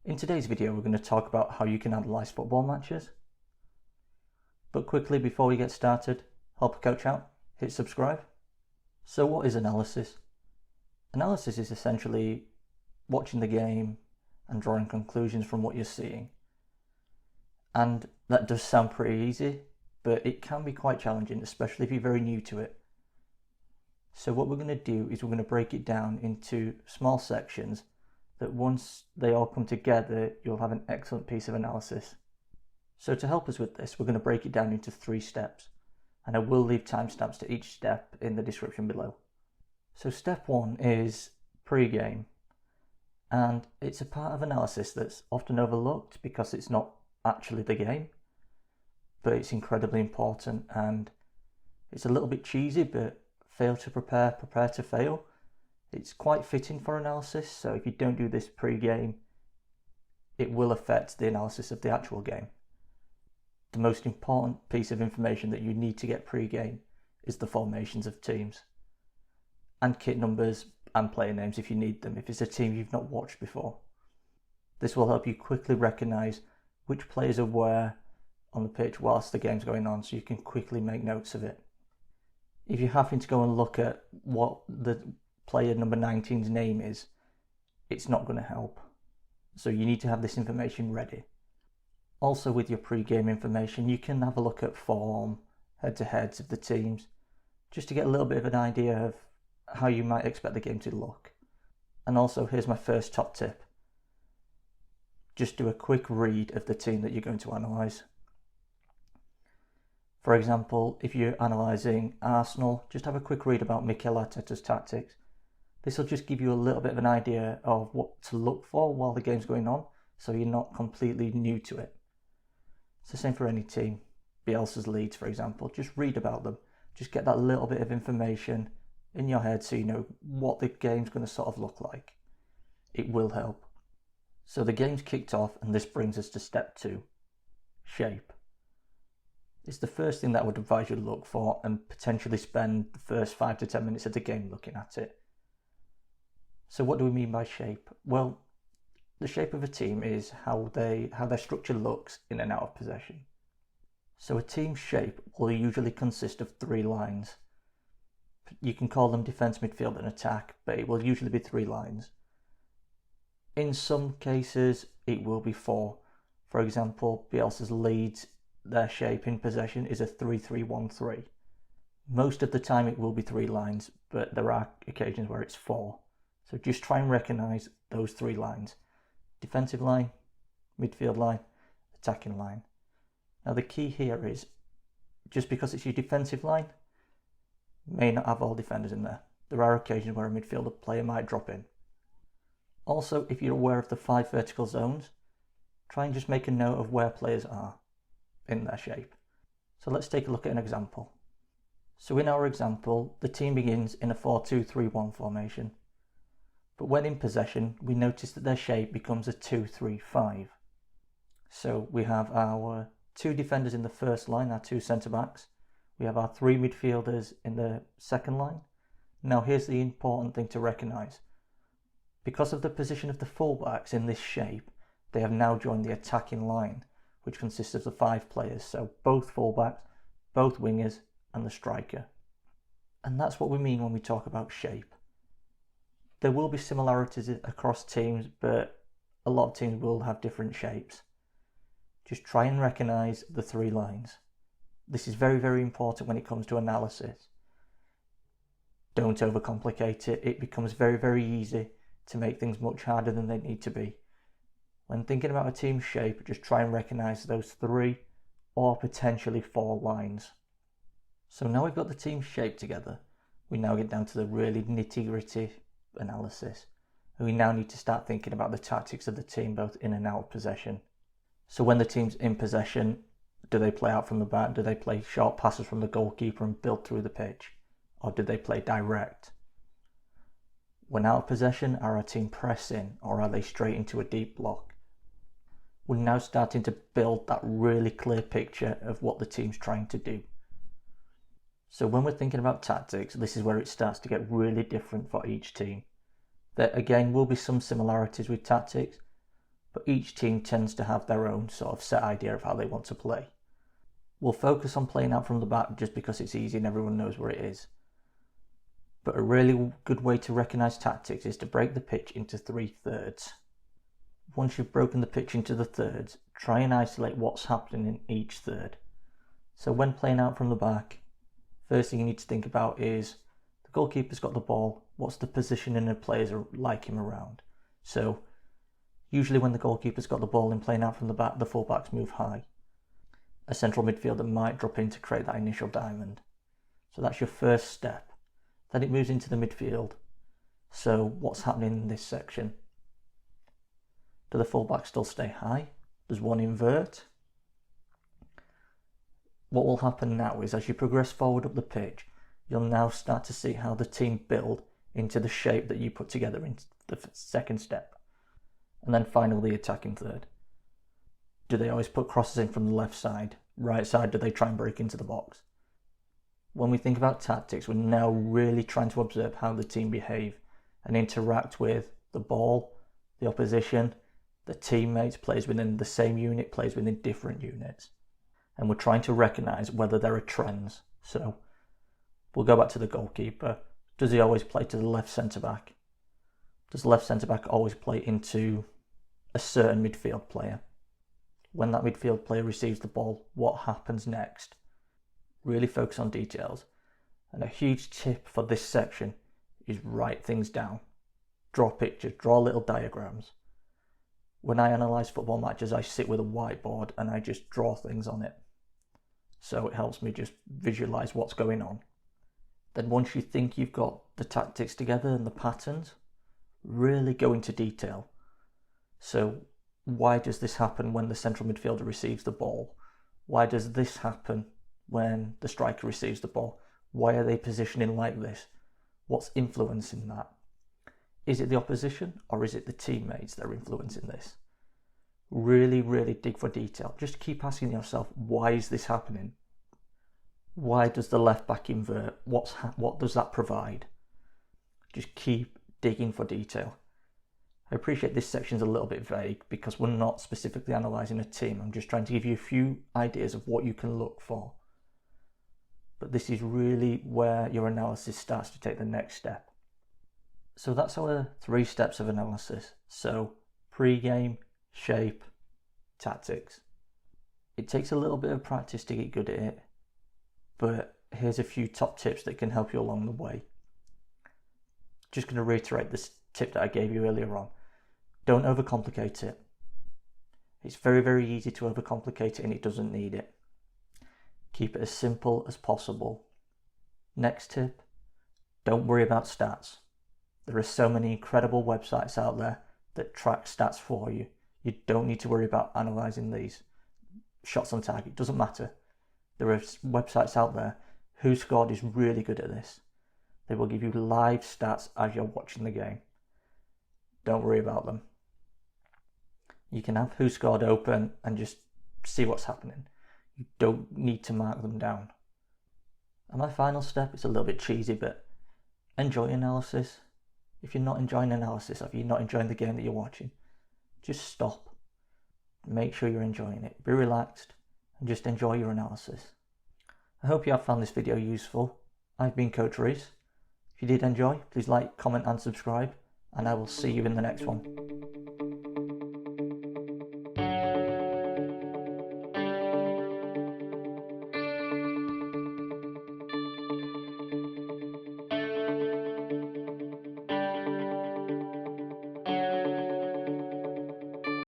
In today's video, we're going to talk about how you can analyse football matches. But quickly, before we get started, help a coach out, hit subscribe. So what is analysis? Analysis is essentially watching the game and drawing conclusions from what you're seeing. And that does sound pretty easy, but it can be quite challenging, especially if you're very new to it. So what we're going to do is we're going to break it down into small sections that once they all come together, you'll have an excellent piece of analysis. So to help us with this, we're going to break it down into 3 steps, and I will leave timestamps to each step in the description below. So step 1 is pre-game, and it's a part of analysis that's often overlooked because it's not actually the game, but it's incredibly important, and it's a little bit cheesy, but fail to prepare, prepare to fail. It's quite fitting for analysis, so if you don't do this pre-game, it will affect the analysis of the actual game. The most important piece of information that you need to get pre-game is the formations of teams, and kit numbers and player names if you need them, if it's a team you've not watched before. This will help you quickly recognise which players are where on the pitch whilst the game's going on, so you can quickly make notes of it. If you're having to go and look at what the player number 19's name is, it's not going to help. So you need to have this information ready. Also, with your pre-game information, you can have a look at form, head-to-heads of the teams, just to get a little bit of an idea of how you might expect the game to look. And also, here's my first top tip. Just do a quick read of the team that you're going to analyse. For example, if you're analysing Arsenal, just have a quick read about Mikel Arteta's tactics. This will just give you a little bit of an idea of what to look for while the game's going on, so you're not completely new to it. It's the same for any team. Bielsa's Leeds, for example, just read about them. Just get that little bit of information in your head so you know what the game's going to sort of look like. It will help. So the game's kicked off, and this brings us to step 2, shape. It's the first thing that I would advise you to look for and potentially spend the first 5 to 10 minutes of the game looking at it. So what do we mean by shape? Well, the shape of a team is how their structure looks in and out of possession. So a team's shape will usually consist of 3 lines. You can call them defence, midfield and attack, but it will usually be 3 lines. In some cases, it will be 4. For example, Bielsa's Leeds, their shape in possession is a 3-3-1-3. Most of the time it will be 3 lines, but there are occasions where it's 4. So just try and recognise those 3 lines. Defensive line, midfield line, attacking line. Now the key here is, just because it's your defensive line, may not have all defenders in there. There are occasions where a midfielder player might drop in. Also, if you're aware of the 5 vertical zones, try and just make a note of where players are in their shape. So let's take a look at an example. So in our example, the team begins in a 4-2-3-1 formation. But when in possession, we notice that their shape becomes a 2-3-5. So we have our 2 defenders in the first line, our 2 centre-backs. We have our 3 midfielders in the second line. Now here's the important thing to recognise. Because of the position of the full-backs in this shape, they have now joined the attacking line, which consists of the 5 players, so both full-backs, both wingers and the striker. And that's what we mean when we talk about shape. There will be similarities across teams, but a lot of teams will have different shapes. Just try and recognise the 3 lines. This is very, very important when it comes to analysis. Don't overcomplicate it. It becomes very, very easy to make things much harder than they need to be. When thinking about a team's shape, just try and recognise those 3 or potentially 4 lines. So now we've got the team's shape together, we now get down to the really nitty-gritty analysis. We now need to start thinking about the tactics of the team both in and out of possession. So when the team's in possession, do they play out from the back? Do they play short passes from the goalkeeper and build through the pitch? Or do they play direct? When out of possession, are our team pressing or are they straight into a deep block? We're now starting to build that really clear picture of what the team's trying to do. So when we're thinking about tactics, this is where it starts to get really different for each team. There again will be some similarities with tactics, but each team tends to have their own sort of set idea of how they want to play. We'll focus on playing out from the back just because it's easy and everyone knows where it is. But a really good way to recognise tactics is to break the pitch into 3 thirds. Once you've broken the pitch into the thirds, try and isolate what's happening in each third. So when playing out from the back, first thing you need to think about is the goalkeeper's got the ball, what's the positioning of players like him around. So usually when the goalkeeper's got the ball and playing out from the back, the fullbacks move high. A central midfielder might drop in to create that initial diamond. So that's your first step. Then it moves into the midfield. So what's happening in this section? Do the fullbacks still stay high? Does one invert? What will happen now is as you progress forward up the pitch, you'll now start to see how the team build into the shape that you put together in the second step. And then finally the attacking third. Do they always put crosses in from the left side? Right side, do they try and break into the box? When we think about tactics, we're now really trying to observe how the team behave and interact with the ball, the opposition, the teammates, players within the same unit, players within different units. And we're trying to recognise whether there are trends. So we'll go back to the goalkeeper. Does he always play to the left centre-back? Does the left centre-back always play into a certain midfield player? When that midfield player receives the ball, what happens next? Really focus on details. And a huge tip for this section is write things down. Draw pictures, draw little diagrams. When I analyse football matches, I sit with a whiteboard and I just draw things on it. So it helps me just visualise what's going on. Then once you think you've got the tactics together and the patterns, really go into detail. So why does this happen when the central midfielder receives the ball? Why does this happen when the striker receives the ball? Why are they positioning like this? What's influencing that? Is it the opposition or is it the teammates that are influencing this? Really, really dig for detail. Just keep asking yourself, why is this happening? Why does the left back invert? What does that provide? Just keep digging for detail. I appreciate this section's a little bit vague because we're not specifically analysing a team. I'm just trying to give you a few ideas of what you can look for. But this is really where your analysis starts to take the next step. So that's our 3 steps of analysis. So pre-game, shape, tactics. It takes a little bit of practice to get good at it, but here's a few top tips that can help you along the way. Just going to reiterate this tip that I gave you earlier on. Don't overcomplicate it. It's very, very easy to overcomplicate it and it doesn't need it. Keep it as simple as possible. Next tip, don't worry about stats. There are so many incredible websites out there that track stats for you. You don't need to worry about analysing these. Shots on target, doesn't matter. There are websites out there. Who Scored is really good at this. They will give you live stats as you're watching the game. Don't worry about them. You can have Who Scored open and just see what's happening. You don't need to mark them down. And my final step is a little bit cheesy, but enjoy analysis. If you're not enjoying analysis, if you're not enjoying the game that you're watching, just stop. Make sure you're enjoying it. Be relaxed and just enjoy your analysis. I hope you have found this video useful. I've been Coach Reese. If you did enjoy, please like, comment and subscribe, and I will see you in the next one.